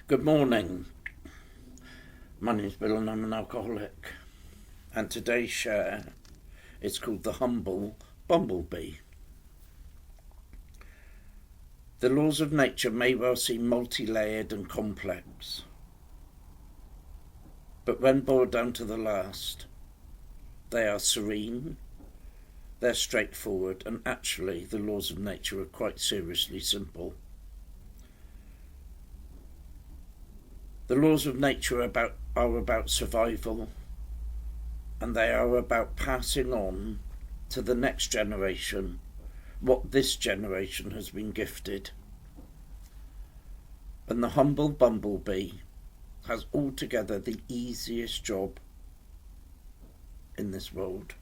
Good morning. My name's Bill and I'm an alcoholic. And today's share is called The Humble Bumblebee. The laws of nature may well seem multi-layered and complex, but when boiled down to the last, they are serene, they're straightforward, and actually the laws of nature are quite seriously simple. The laws of nature are about survival, and they are about passing on to the next generation what this generation has been gifted. And the humble bumblebee has altogether the easiest job in this world.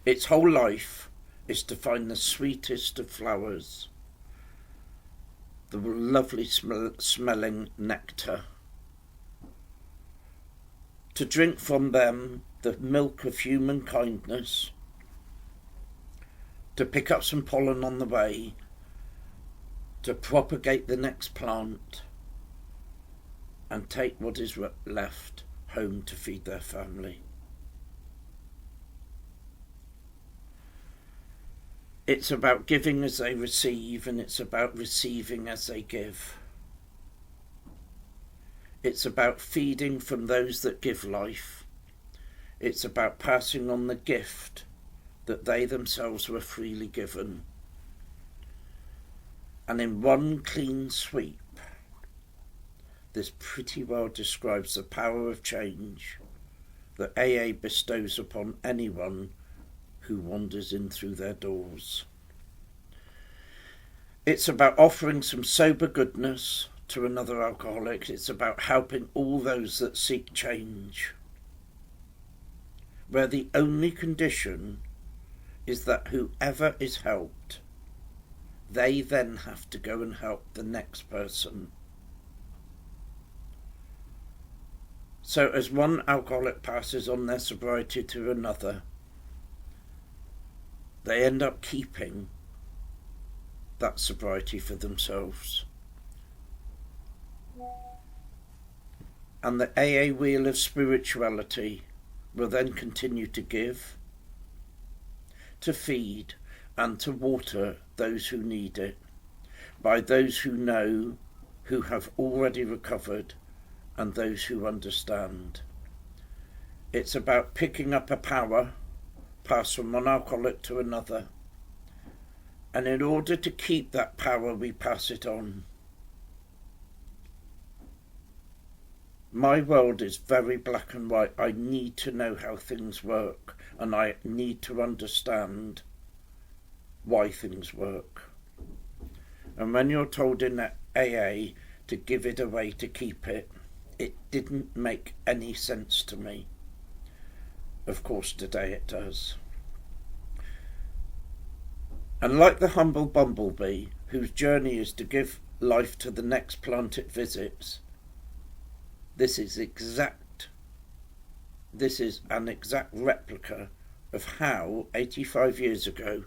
Its whole life is to find the sweetest of flowers, the lovely smelling nectar, to drink from them the milk of human kindness, to pick up some pollen on the way, to propagate the next plant, and take what is left home to feed their family. It's about giving as they receive, and it's about receiving as they give. It's about feeding from those that give life. It's about passing on the gift that they themselves were freely given. And in one clean sweep, this pretty well describes the power of change that AA bestows upon anyone who wanders in through their doors. It's about offering some sober goodness to another alcoholic. It's about helping all those that seek change, where the only condition is that whoever is helped, they then have to go and help the next person. So as one alcoholic passes on their sobriety to another, they end up keeping that sobriety for themselves. And the AA wheel of spirituality will then continue to give, to feed, and to water those who need it, by those who know, who have already recovered, and those who understand. It's about picking up a power passed from one alcoholic to another, and in order to keep that power we pass it on. My world is very black and white. I need to know how things work, and I need to understand why things work. And when you're told in AA to give it away to keep it, it didn't make any sense to me. Of course today it does. And like the humble bumblebee, whose journey is to give life to the next plant it visits, this is an exact replica of how 85 years ago,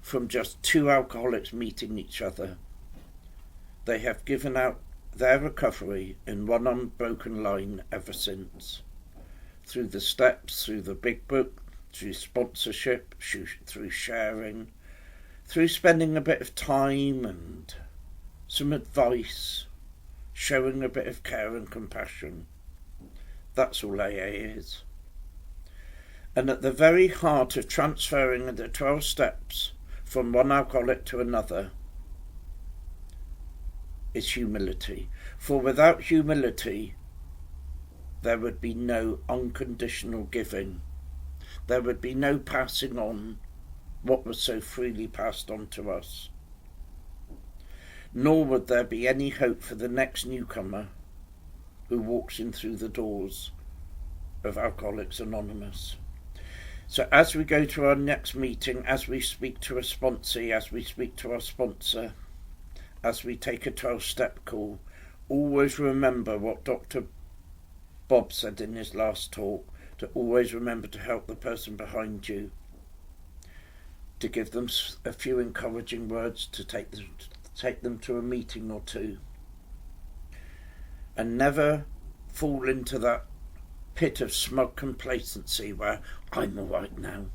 from just two alcoholics meeting each other, they have given out their recovery in one unbroken line ever since. Through the steps, through the big book, through sponsorship, through sharing, through spending a bit of time and some advice, showing a bit of care and compassion. That's all AA is. And at the very heart of transferring the 12 steps from one alcoholic to another is humility. For without humility, there would be no unconditional giving. There would be no passing on what was so freely passed on to us. Nor would there be any hope for the next newcomer who walks in through the doors of Alcoholics Anonymous. So as we go to our next meeting, as we speak to a sponsee, as we speak to our sponsor, as we take a 12-step call, always remember what Dr. Bob said in his last talk, to always remember to help the person behind you, to give them a few encouraging words, to take them to a meeting or two. and never fall into that pit of smug complacency where I'm all right now,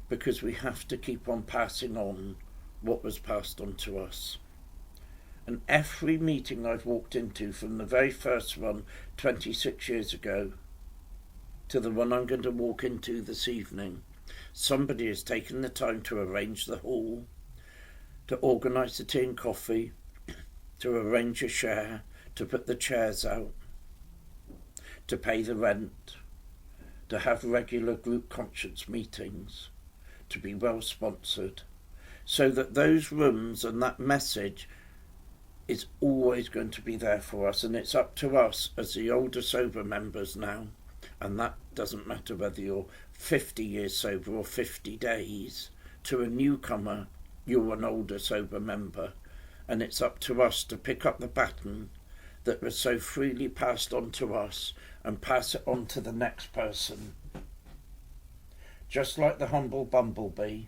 because we have to keep on passing on what was passed on to us. And every meeting I've walked into, from the very first one 26 years ago to the one I'm going to walk into this evening, somebody has taken the time to arrange the hall, to organise the tea and coffee, to arrange a share, to put the chairs out, to pay the rent, to have regular group conscience meetings, to be well sponsored, so that those rooms and that message is always going to be there for us. And it's up to us as the older sober members now, and that doesn't matter whether you're 50 years sober or 50 days. To a newcomer, you're an older sober member, and it's up to us to pick up the baton that was so freely passed on to us and pass it on to the next person. Just like the humble bumblebee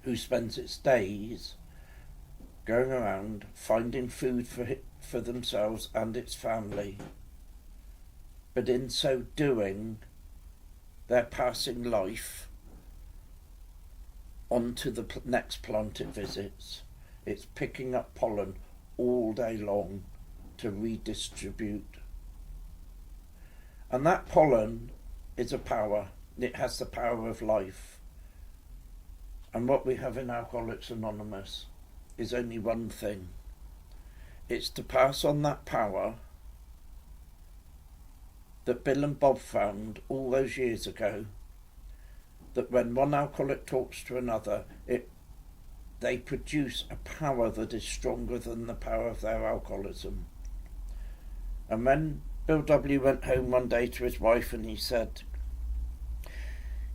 who spends its days going around finding food for themselves and its family, but in so doing they're passing life on to the next plant it visits. It's picking up pollen all day long to redistribute. And that pollen is a power. It has the power of life. And what we have in Alcoholics Anonymous is only one thing. It's to pass on that power that Bill and Bob found all those years ago, that when one alcoholic talks to another, they produce a power that is stronger than the power of their alcoholism. And when Bill W. went home one day to his wife and he said,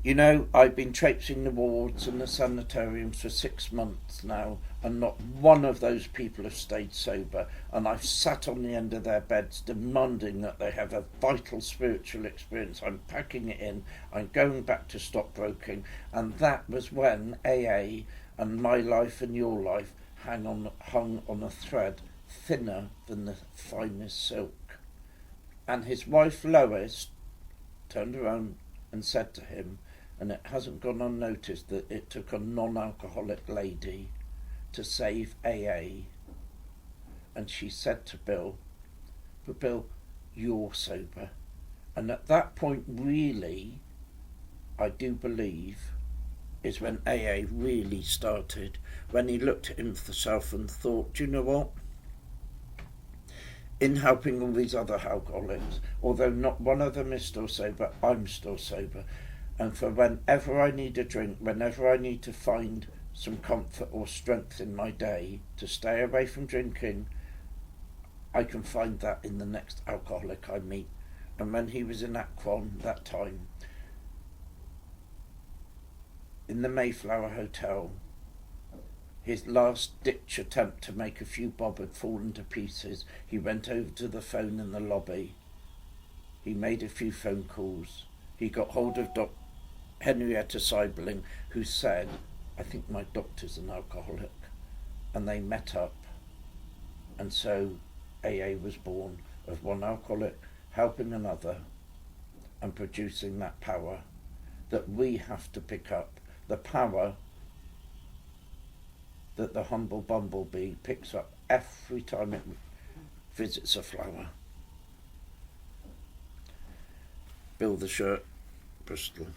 "You know, I've been traipsing the wards and the sanitariums for 6 months now, and not one of those people have stayed sober, and I've sat on the end of their beds demanding that they have a vital spiritual experience. I'm packing it in, I'm going back to stockbroking." And that was when AA and my life and your life hung on a thread thinner than the finest silk. And his wife Lois turned around and said to him, and it hasn't gone unnoticed, that it took a non-alcoholic lady to save AA. And she said to Bill, "But Bill, you're sober." And at that point, really, I do believe, is when AA really started, when he looked at himself and thought, "Do you know what? In helping all these other alcoholics, although not one of them is still sober, I'm still sober. And for whenever I need a drink, whenever I need to find some comfort or strength in my day to stay away from drinking, I can find that in the next alcoholic I meet." And when he was in Aquan that time, in the Mayflower Hotel, his last ditch attempt to make a few bob had fallen to pieces. He went over to the phone in the lobby. He made a few phone calls. He got hold of Henrietta Seibling, who said, "I think my doctor's an alcoholic." And they met up. And so AA was born, of one alcoholic helping another and producing that power that we have to pick up, the power that the humble bumblebee picks up every time it visits a flower. Bill the Shirt, Bristol.